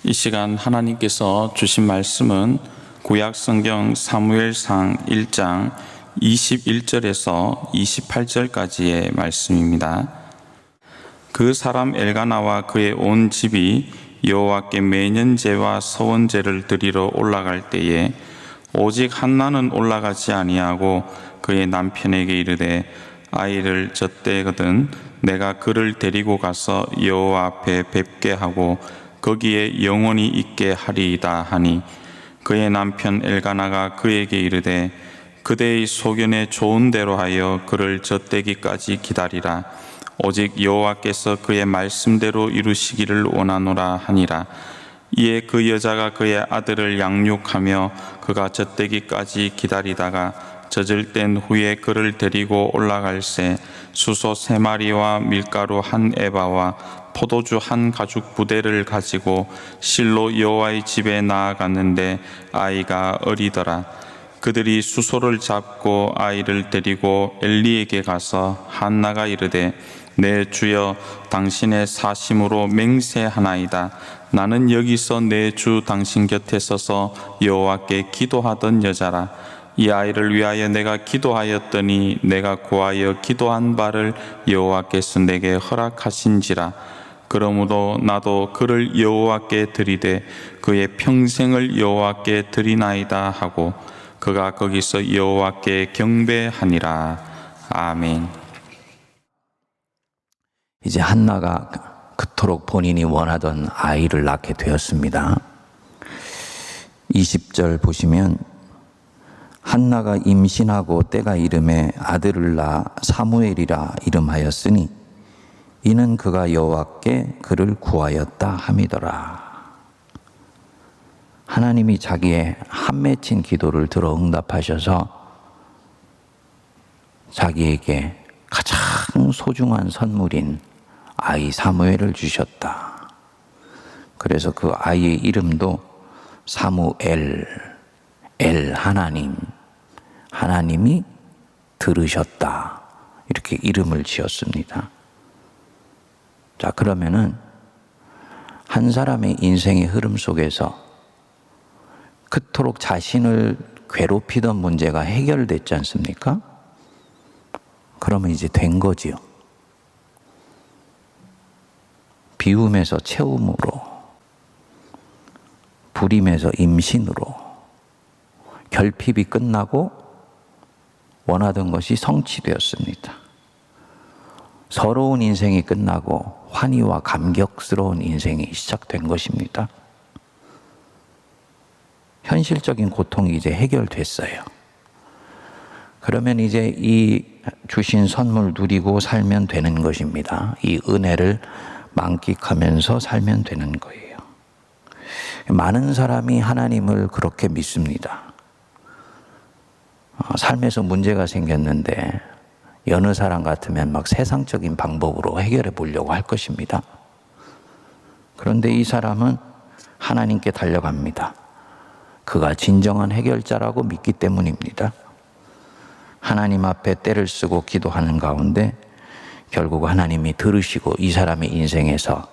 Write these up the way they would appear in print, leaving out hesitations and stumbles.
이 시간 하나님께서 주신 말씀은 구약 성경 사무엘상 1장 21절에서 28절까지의 말씀입니다. 그 사람 엘가나와 그의 온 집이 여호와께 매년제와 서원제를 드리러 올라갈 때에 오직 한나는 올라가지 아니하고 그의 남편에게 이르되 아이를 젖대거든 내가 그를 데리고 가서 여호와 앞에 뵙게 하고 거기에 영원히 있게 하리이다 하니, 그의 남편 엘가나가 그에게 이르되 그대의 소견에 좋은 대로 하여 그를 젖대기까지 기다리라. 오직 여호와께서 그의 말씀대로 이루시기를 원하노라 하니라. 이에 그 여자가 그의 아들을 양육하며 그가 젖대기까지 기다리다가 젖을 땐 후에 그를 데리고 올라갈새 수소 3마리와 밀가루 1에바와 포도주 1가죽 부대를 가지고 실로 여호와의 집에 나아갔는데 아이가 어리더라. 그들이 수소를 잡고 아이를 데리고 엘리에게 가서 한나가 이르되 내 주여 당신의 사심으로 맹세하나이다. 나는 여기서 내 주 당신 곁에 서서 여호와께 기도하던 여자라. 이 아이를 위하여 내가 기도하였더니 내가 구하여 기도한 바를 여호와께서 내게 허락하신지라. 그러므로 나도 그를 여호와께 드리되 그의 평생을 여호와께 드리나이다 하고 그가 거기서 여호와께 경배하니라. 아멘. 이제 한나가 그토록 본인이 원하던 아이를 낳게 되었습니다. 20절 보시면 한나가 임신하고 때가 이름에 아들을 낳아 사무엘이라 이름하였으니 이는 그가 여호와께 그를 구하였다 함이더라. 하나님이 자기의 한 맺힌 기도를 들어 응답하셔서 자기에게 가장 소중한 선물인 아이 사무엘을 주셨다. 그래서 그 아이의 이름도 사무엘, 하나님, 하나님이 들으셨다, 이렇게 이름을 지었습니다. 자, 그러면은 한 사람의 인생의 흐름 속에서 그토록 자신을 괴롭히던 문제가 해결됐지 않습니까? 그러면 이제 된 거지요. 비움에서 채움으로, 불임에서 임신으로, 결핍이 끝나고 원하던 것이 성취되었습니다. 서러운 인생이 끝나고 환희와 감격스러운 인생이 시작된 것입니다. 현실적인 고통이 이제 해결됐어요. 그러면 이제 이 주신 선물 누리고 살면 되는 것입니다. 이 은혜를 만끽하면서 살면 되는 거예요. 많은 사람이 하나님을 그렇게 믿습니다. 삶에서 문제가 생겼는데 여느 사람 같으면 막 세상적인 방법으로 해결해 보려고 할 것입니다. 그런데 이 사람은 하나님께 달려갑니다. 그가 진정한 해결자라고 믿기 때문입니다. 하나님 앞에 때를 쓰고 기도하는 가운데 결국 하나님이 들으시고 이 사람의 인생에서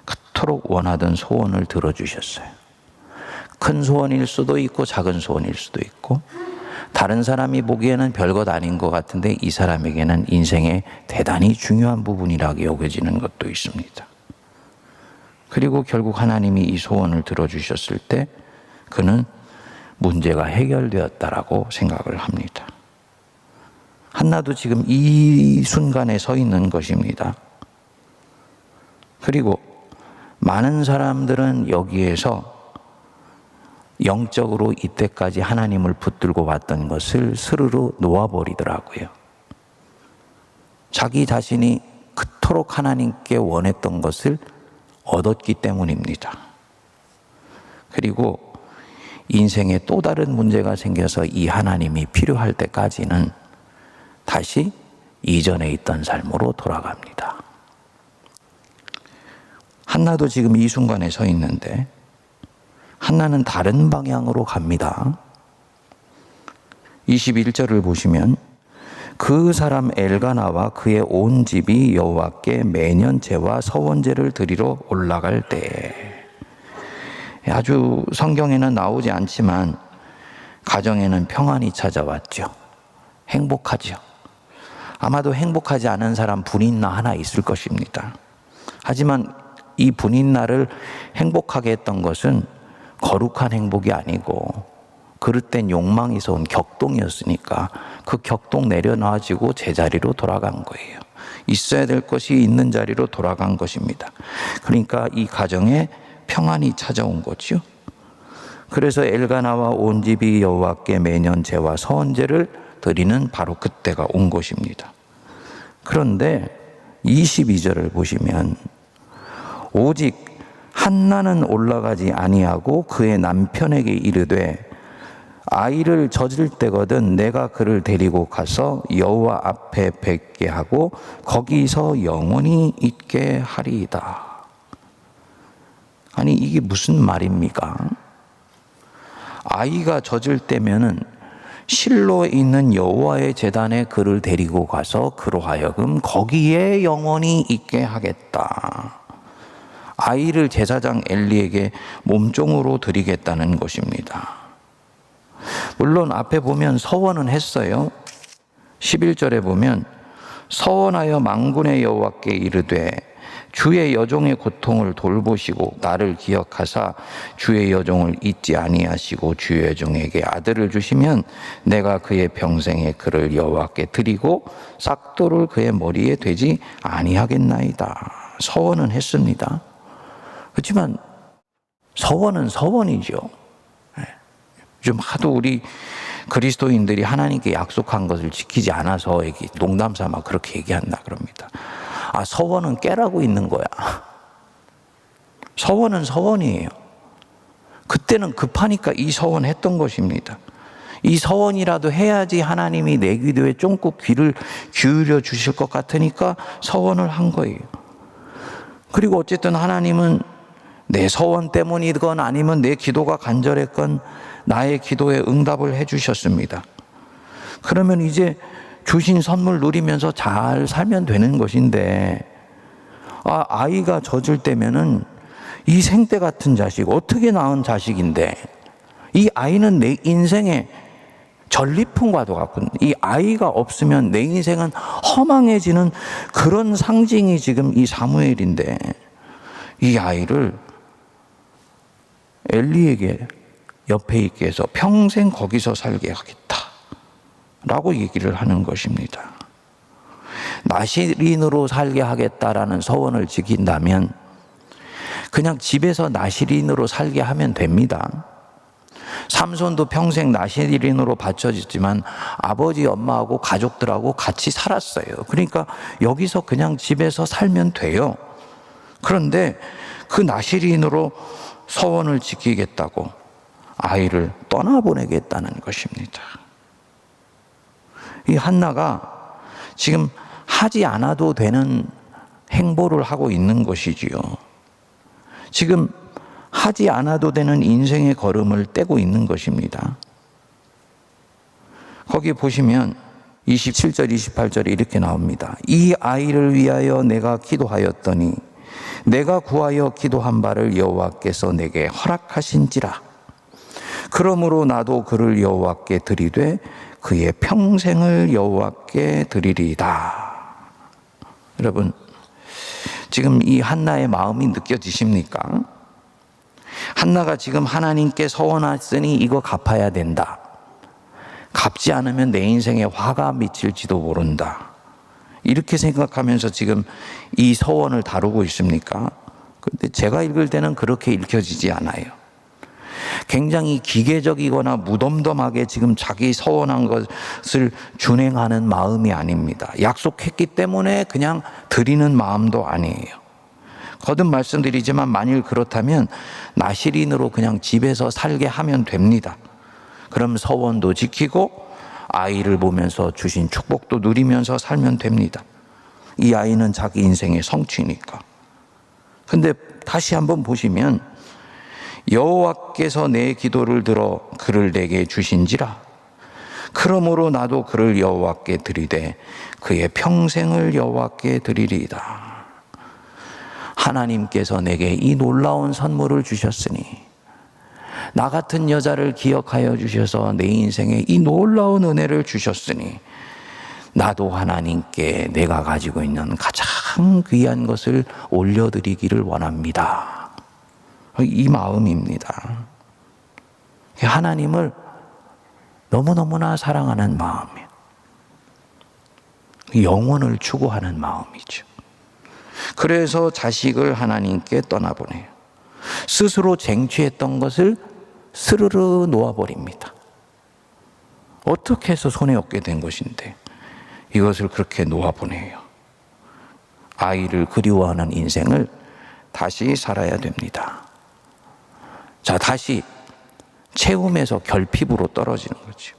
그토록 원하던 소원을 들어주셨어요. 큰 소원일 수도 있고 작은 소원일 수도 있고, 다른 사람이 보기에는 별것 아닌 것 같은데 이 사람에게는 인생의 대단히 중요한 부분이라고 여겨지는 것도 있습니다. 그리고 결국 하나님이 이 소원을 들어주셨을 때 그는 문제가 해결되었다라고 생각을 합니다. 한나도 지금 이 순간에 서 있는 것입니다. 그리고 많은 사람들은 여기에서 영적으로 이때까지 하나님을 붙들고 왔던 것을 스르르 놓아버리더라고요. 자기 자신이 그토록 하나님께 원했던 것을 얻었기 때문입니다. 그리고 인생에 또 다른 문제가 생겨서 이 하나님이 필요할 때까지는 다시 이전에 있던 삶으로 돌아갑니다. 한나도 지금 이 순간에 서 있는데 한나는 다른 방향으로 갑니다. 21절을 보시면 그 사람 엘가나와 그의 온 집이 여호와께 매년 제와 서원제를 드리러 올라갈 때, 아주 성경에는 나오지 않지만 가정에는 평안이 찾아왔죠. 행복하죠. 아마도 행복하지 않은 사람 분인나 하나 있을 것입니다. 하지만 이 분인나를 행복하게 했던 것은 거룩한 행복이 아니고 그릇된 욕망에서 온 격동이었으니까 그 격동 내려놔지고 제자리로 돌아간 거예요. 있어야 될 것이 있는 자리로 돌아간 것입니다. 그러니까 이 가정에 평안이 찾아온 거죠. 그래서 엘가나와 온 집이 여호와께 매년 제와 서원제를 드리는 바로 그때가 온 것입니다. 그런데 22절을 보시면 오직 한나는 올라가지 아니하고 그의 남편에게 이르되 아이를 젖을 때거든 내가 그를 데리고 가서 여호와 앞에 뵙게 하고 거기서 영원히 있게 하리이다. 아니 이게 무슨 말입니까? 아이가 젖을 때면은 실로에 있는 여호와의 제단에 그를 데리고 가서 그로 하여금 거기에 영원히 있게 하겠다. 아이를 제사장 엘리에게 몸종으로 드리겠다는 것입니다. 물론 앞에 보면 서원은 했어요. 11절에 보면 서원하여 만군의 여호와께 이르되 주의 여종의 고통을 돌보시고 나를 기억하사 주의 여종을 잊지 아니하시고 주의 여종에게 아들을 주시면 내가 그의 평생에 그를 여호와께 드리고 싹돌을 그의 머리에 되지 아니하겠나이다. 서원은 했습니다. 그렇지만 서원은 서원이죠. 좀 하도 우리 그리스도인들이 하나님께 약속한 것을 지키지 않아서 농담 삼아 그렇게 얘기한다 그럽니다. 아, 서원은 깨라고 있는 거야. 서원은 서원이에요. 그때는 급하니까 이 서원 했던 것입니다. 이 서원이라도 해야지 하나님이 내 기도에 쫑긋 귀를 기울여 주실 것 같으니까 서원을 한 거예요. 그리고 어쨌든 하나님은 내 서원 때문이건 아니면 내 기도가 간절했건 나의 기도에 응답을 해 주셨습니다. 그러면 이제 주신 선물 누리면서 잘 살면 되는 것인데 아이가 젖을 때면은 이 생때 같은 자식, 어떻게 낳은 자식인데 이 아이는 내 인생의 전리품과도 같고 이 아이가 없으면 내 인생은 허망해지는 그런 상징이 지금 이 사무엘인데 이 아이를 엘리에게 옆에 있게 해서 평생 거기서 살게 하겠다 라고 얘기를 하는 것입니다. 나시린으로 살게 하겠다라는 서원을 지킨다면 그냥 집에서 나시린으로 살게 하면 됩니다. 삼손도 평생 나시린으로 바쳐졌지만 아버지 엄마하고 가족들하고 같이 살았어요. 그러니까 여기서 그냥 집에서 살면 돼요. 그런데 그 나시린으로 서원을 지키겠다고 아이를 떠나보내겠다는 것입니다. 이 한나가 지금 하지 않아도 되는 행보를 하고 있는 것이지요. 지금 하지 않아도 되는 인생의 걸음을 떼고 있는 것입니다. 거기 보시면 27절, 28절에 이렇게 나옵니다. 이 아이를 위하여 내가 기도하였더니 내가 구하여 기도한 바를 여호와께서 내게 허락하신지라. 그러므로 나도 그를 여호와께 드리되 그의 평생을 여호와께 드리리이다. 여러분, 지금 이 한나의 마음이 느껴지십니까? 한나가 지금 하나님께 서원했으니 이거 갚아야 된다. 갚지 않으면 내 인생에 화가 미칠지도 모른다. 이렇게 생각하면서 지금 이 서원을 다루고 있습니까? 근데 제가 읽을 때는 그렇게 읽혀지지 않아요. 굉장히 기계적이거나 무덤덤하게 지금 자기 서원한 것을 준행하는 마음이 아닙니다. 약속했기 때문에 그냥 드리는 마음도 아니에요. 거듭 말씀드리지만 만일 그렇다면 나시린으로 그냥 집에서 살게 하면 됩니다. 그럼 서원도 지키고 아이를 보면서 주신 축복도 누리면서 살면 됩니다. 이 아이는 자기 인생의 성취니까. 근데 다시 한번 보시면 여호와께서 내 기도를 들어 그를 내게 주신지라. 그러므로 나도 그를 여호와께 드리되 그의 평생을 여호와께 드리리이다. 하나님께서 내게 이 놀라운 선물을 주셨으니 나 같은 여자를 기억하여 주셔서 내 인생에 이 놀라운 은혜를 주셨으니 나도 하나님께 내가 가지고 있는 가장 귀한 것을 올려드리기를 원합니다. 이 마음입니다. 하나님을 너무너무나 사랑하는 마음이에요. 영혼을 추구하는 마음이죠. 그래서 자식을 하나님께 떠나보내요. 스스로 쟁취했던 것을 스르르 놓아버립니다. 어떻게 해서 손에 얻게 된 것인데 이것을 그렇게 놓아보내요. 아이를 그리워하는 인생을 다시 살아야 됩니다. 자, 다시 채움에서 결핍으로 떨어지는 거죠.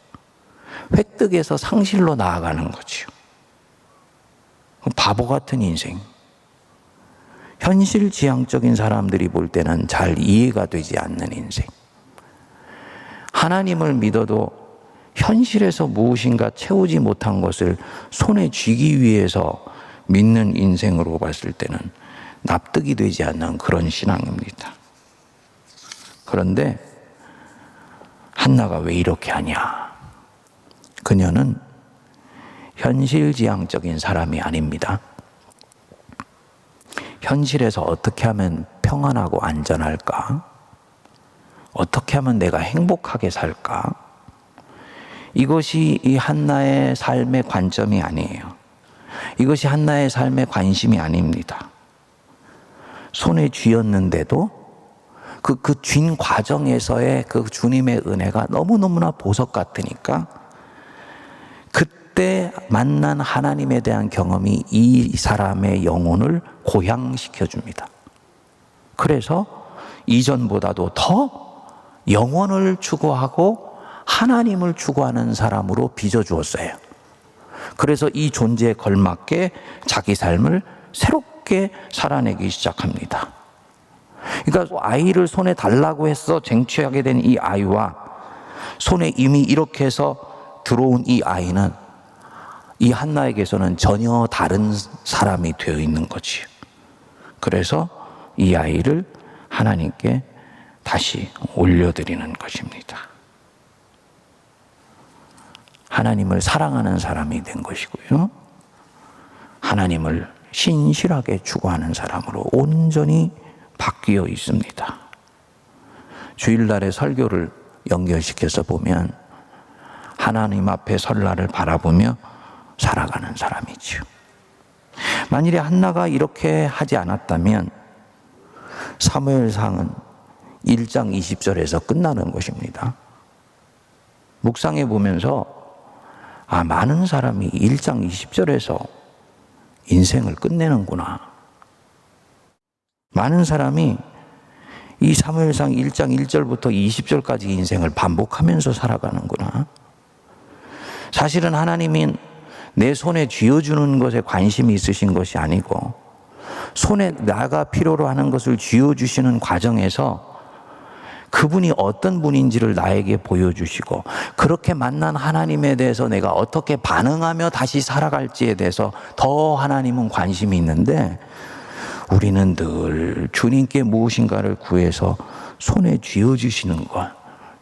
획득에서 상실로 나아가는 거죠. 바보 같은 인생. 현실지향적인 사람들이 볼 때는 잘 이해가 되지 않는 인생. 하나님을 믿어도 현실에서 무엇인가 채우지 못한 것을 손에 쥐기 위해서 믿는 인생으로 봤을 때는 납득이 되지 않는 그런 신앙입니다. 그런데 한나가 왜 이렇게 하냐? 그녀는 현실지향적인 사람이 아닙니다. 현실에서 어떻게 하면 평안하고 안전할까? 어떻게 하면 내가 행복하게 살까? 이것이 이 한나의 삶의 관점이 아니에요. 이것이 한나의 삶의 관심이 아닙니다. 손에 쥐었는데도 그 쥔 과정에서의 그 주님의 은혜가 너무너무나 보석 같으니까 그때 만난 하나님에 대한 경험이 이 사람의 영혼을 고향시켜 줍니다. 그래서 이전보다도 더 영혼을 추구하고 하나님을 추구하는 사람으로 빚어주었어요. 그래서 이 존재에 걸맞게 자기 삶을 새롭게 살아내기 시작합니다. 그러니까 아이를 손에 달라고 해서 쟁취하게 된 이 아이와 손에 이미 이렇게 해서 들어온 이 아이는 이 한나에게서는 전혀 다른 사람이 되어 있는 거지. 그래서 이 아이를 하나님께 다시 올려드리는 것입니다. 하나님을 사랑하는 사람이 된 것이고요. 하나님을 신실하게 추구하는 사람으로 온전히 바뀌어 있습니다. 주일날의 설교를 연결시켜서 보면 하나님 앞에 설날을 바라보며 살아가는 사람이죠. 만일에 한나가 이렇게 하지 않았다면 사무엘상은 1장 20절에서 끝나는 것입니다. 묵상해 보면서 많은 사람이 1장 20절에서 인생을 끝내는구나. 많은 사람이 이 사무엘상 1장 1절부터 20절까지 인생을 반복하면서 살아가는구나. 사실은 하나님이 내 손에 쥐어주는 것에 관심이 있으신 것이 아니고 손에 나가 필요로 하는 것을 쥐어주시는 과정에서 그분이 어떤 분인지를 나에게 보여주시고 그렇게 만난 하나님에 대해서 내가 어떻게 반응하며 다시 살아갈지에 대해서 더 하나님은 관심이 있는데 우리는 늘 주님께 무엇인가를 구해서 손에 쥐어주시는 것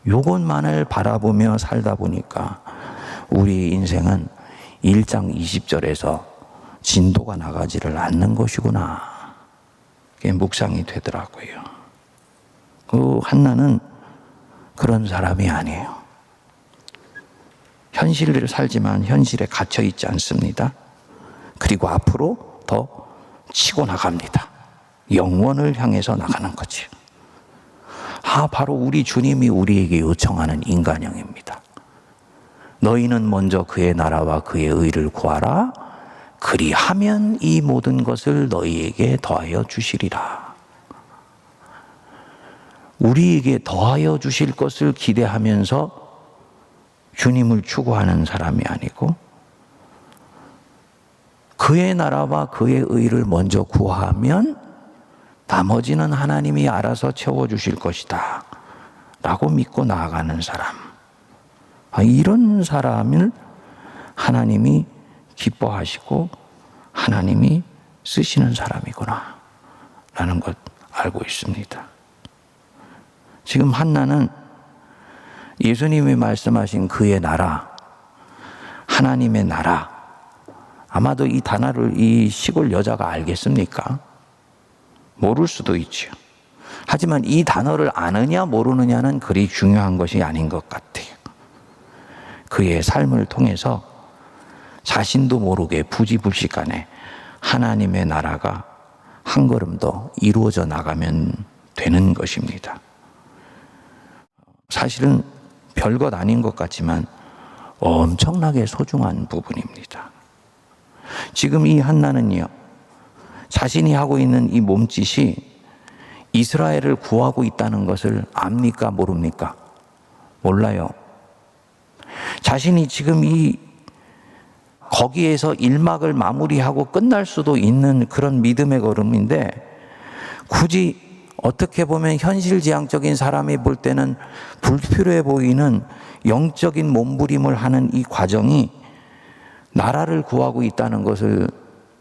요것만을 바라보며 살다 보니까 우리 인생은 1장 20절에서 진도가 나가지를 않는 것이구나. 그게 묵상이 되더라고요. 그 한나는 그런 사람이 아니에요. 현실을 살지만 현실에 갇혀 있지 않습니다. 그리고 앞으로 더 치고 나갑니다. 영원을 향해서 나가는 거지. 바로 우리 주님이 우리에게 요청하는 인간형입니다. 너희는 먼저 그의 나라와 그의 의를 구하라. 그리하면 이 모든 것을 너희에게 더하여 주시리라. 우리에게 더하여 주실 것을 기대하면서 주님을 추구하는 사람이 아니고 그의 나라와 그의 의를 먼저 구하면 나머지는 하나님이 알아서 채워주실 것이다 라고 믿고 나아가는 사람. 이런 사람을 하나님이 기뻐하시고 하나님이 쓰시는 사람이구나 라는 것 알고 있습니다. 지금 한나는 예수님이 말씀하신 그의 나라, 하나님의 나라, 아마도 이 단어를 이 시골 여자가 알겠습니까? 모를 수도 있죠. 하지만 이 단어를 아느냐 모르느냐는 그리 중요한 것이 아닌 것 같아요. 그의 삶을 통해서 자신도 모르게 부지불식간에 하나님의 나라가 한 걸음 더 이루어져 나가면 되는 것입니다. 사실은 별것 아닌 것 같지만 엄청나게 소중한 부분입니다. 지금 이 한나는요, 자신이 하고 있는 이 몸짓이 이스라엘을 구하고 있다는 것을 압니까 모릅니까? 몰라요. 자신이 지금 거기에서 일막을 마무리하고 끝날 수도 있는 그런 믿음의 걸음인데, 굳이 어떻게 보면 현실지향적인 사람이 볼 때는 불필요해 보이는 영적인 몸부림을 하는 이 과정이 나라를 구하고 있다는 것을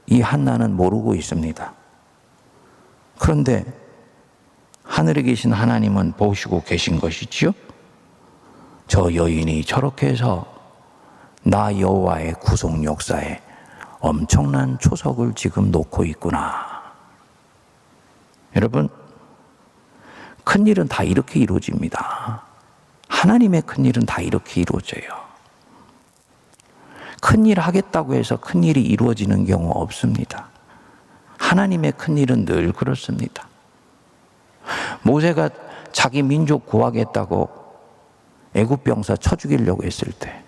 이 한나는 모르고 있습니다. 그런데 하늘에 계신 하나님은 보시고 계신 것이지요. 저 여인이 저렇게 해서 나 여호와의 구속 역사에 엄청난 초석을 지금 놓고 있구나. 여러분, 큰일은 다 이렇게 이루어집니다. 하나님의 큰일은 다 이렇게 이루어져요. 큰일 하겠다고 해서 큰일이 이루어지는 경우 없습니다. 하나님의 큰일은 늘 그렇습니다. 모세가 자기 민족 구하겠다고 애굽 병사 쳐 죽이려고 했을 때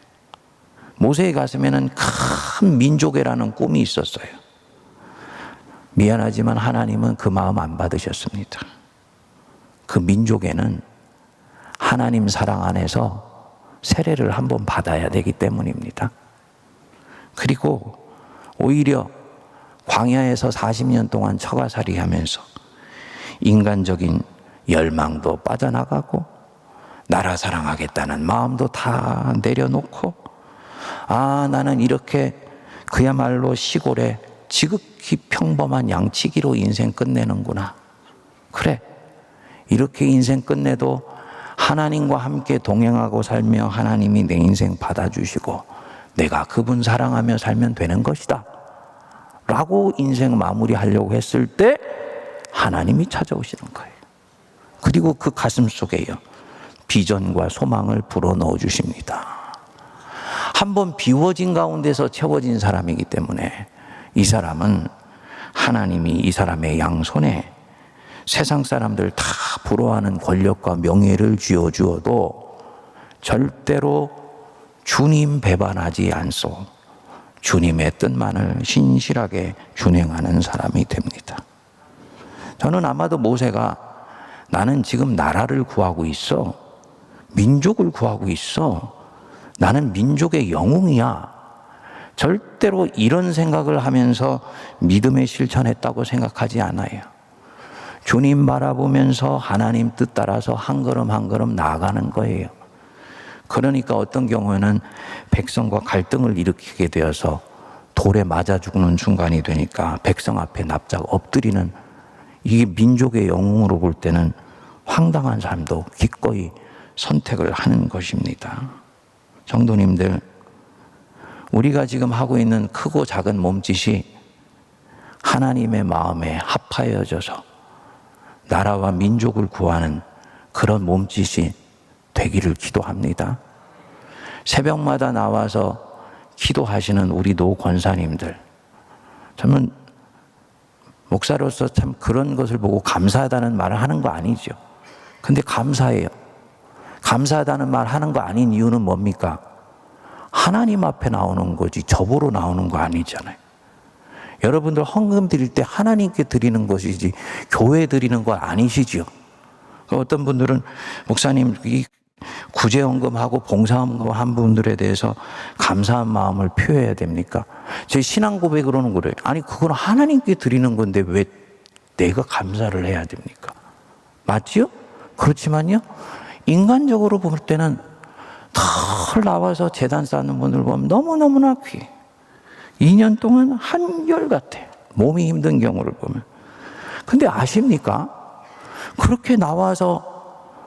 모세의 가슴에는 큰 민족애라는 꿈이 있었어요. 미안하지만 하나님은 그 마음 안 받으셨습니다. 그 민족애는 하나님 사랑 안에서 세례를 한번 받아야 되기 때문입니다. 그리고 오히려 광야에서 40년 동안 처가살이 하면서 인간적인 열망도 빠져나가고 나라 사랑하겠다는 마음도 다 내려놓고, 나는 이렇게 그야말로 시골에 지극히 평범한 양치기로 인생 끝내는구나. 그래, 이렇게 인생 끝내도 하나님과 함께 동행하고 살며 하나님이 내 인생 받아주시고 내가 그분 사랑하며 살면 되는 것이다 라고 인생 마무리하려고 했을 때 하나님이 찾아오시는 거예요. 그리고 그 가슴 속에요, 비전과 소망을 불어넣어 주십니다. 한번 비워진 가운데서 채워진 사람이기 때문에 이 사람은 하나님이 이 사람의 양손에 세상 사람들 다 부러워하는 권력과 명예를 쥐어주어도 절대로 주님 배반하지 않소. 주님의 뜻만을 신실하게 준행하는 사람이 됩니다. 저는 아마도 모세가 나는 지금 나라를 구하고 있어. 민족을 구하고 있어. 나는 민족의 영웅이야. 절대로 이런 생각을 하면서 믿음의 실천했다고 생각하지 않아요. 주님 바라보면서 하나님 뜻 따라서 한 걸음 한 걸음 나아가는 거예요. 그러니까 어떤 경우에는 백성과 갈등을 일으키게 되어서 돌에 맞아 죽는 순간이 되니까 백성 앞에 납작 엎드리는, 이게 민족의 영웅으로 볼 때는 황당한 삶도 기꺼이 선택을 하는 것입니다. 성도님들, 우리가 지금 하고 있는 크고 작은 몸짓이 하나님의 마음에 합하여져서 나라와 민족을 구하는 그런 몸짓이 되기를 기도합니다. 새벽마다 나와서 기도하시는 우리 노 권사님들, 저는 목사로서 참 그런 것을 보고 감사하다는 말을 하는 거 아니죠. 근데 감사해요. 감사하다는 말 하는 거 아닌 이유는 뭡니까? 하나님 앞에 나오는 거지 저보러 나오는 거 아니잖아요. 여러분들 헌금 드릴 때 하나님께 드리는 것이지 교회 드리는 거 아니시죠. 어떤 분들은 목사님 이 구제헌금하고 봉사헌금 한 분들에 대해서 감사한 마음을 표해야 됩니까? 제 신앙 고백으로는 그래요. 아니 그건 하나님께 드리는 건데 왜 내가 감사를 해야 됩니까? 맞지요? 그렇지만요, 인간적으로 볼 때는 털 나와서 재단 쌓는 분들 보면 너무너무나 귀해. 2년 동안 한결같아. 몸이 힘든 경우를 보면. 근데 아십니까? 그렇게 나와서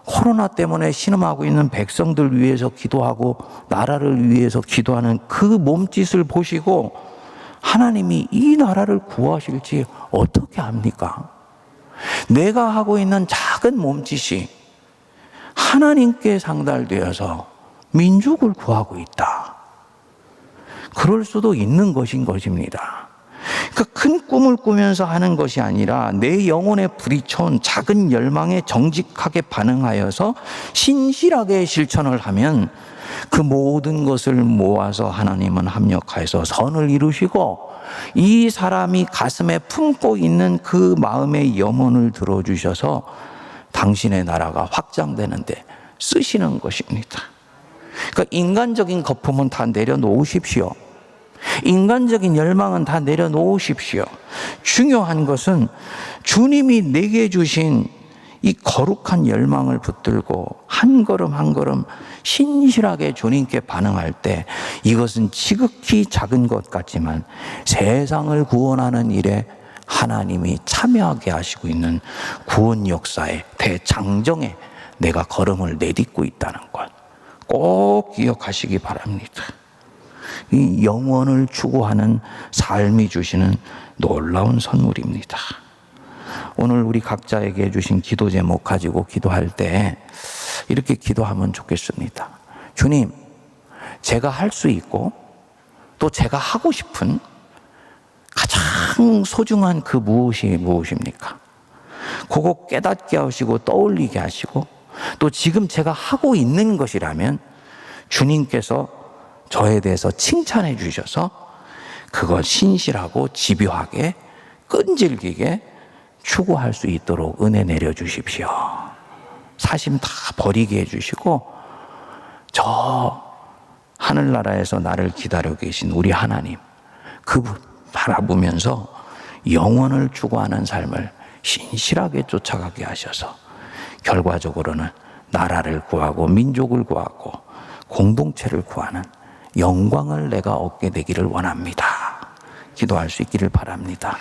코로나 때문에 신음하고 있는 백성들 위해서 기도하고 나라를 위해서 기도하는 그 몸짓을 보시고 하나님이 이 나라를 구하실지 어떻게 압니까? 내가 하고 있는 작은 몸짓이 하나님께 상달되어서 민족을 구하고 있다. 그럴 수도 있는 것인 것입니다. 그러니까 큰 꿈을 꾸면서 하는 것이 아니라 내 영혼에 부딪혀온 작은 열망에 정직하게 반응하여서 신실하게 실천을 하면 그 모든 것을 모아서 하나님은 합력하여서 선을 이루시고 이 사람이 가슴에 품고 있는 그 마음의 염원을 들어주셔서 당신의 나라가 확장되는데 쓰시는 것입니다. 그러니까 인간적인 거품은 다 내려놓으십시오. 인간적인 열망은 다 내려놓으십시오. 중요한 것은 주님이 내게 주신 이 거룩한 열망을 붙들고 한 걸음 한 걸음 신실하게 주님께 반응할 때 이것은 지극히 작은 것 같지만 세상을 구원하는 일에 하나님이 참여하게 하시고 있는 구원 역사의 대장정에 내가 걸음을 내딛고 있다는 것 꼭 기억하시기 바랍니다. 이 영원을 추구하는 삶이 주시는 놀라운 선물입니다. 오늘 우리 각자에게 주신 기도 제목 가지고 기도할 때 이렇게 기도하면 좋겠습니다. 주님, 제가 할 수 있고 또 제가 하고 싶은 가장 소중한 그 무엇입니까? 그거 깨닫게 하시고 떠올리게 하시고 또 지금 제가 하고 있는 것이라면 주님께서 저에 대해서 칭찬해 주셔서 그걸 신실하고 집요하게 끈질기게 추구할 수 있도록 은혜 내려주십시오. 사심 다 버리게 해주시고 저 하늘나라에서 나를 기다리고 계신 우리 하나님 그분 바라보면서 영원을 추구하는 삶을 신실하게 쫓아가게 하셔서 결과적으로는 나라를 구하고 민족을 구하고 공동체를 구하는 영광을 내가 얻게 되기를 원합니다. 기도할 수 있기를 바랍니다.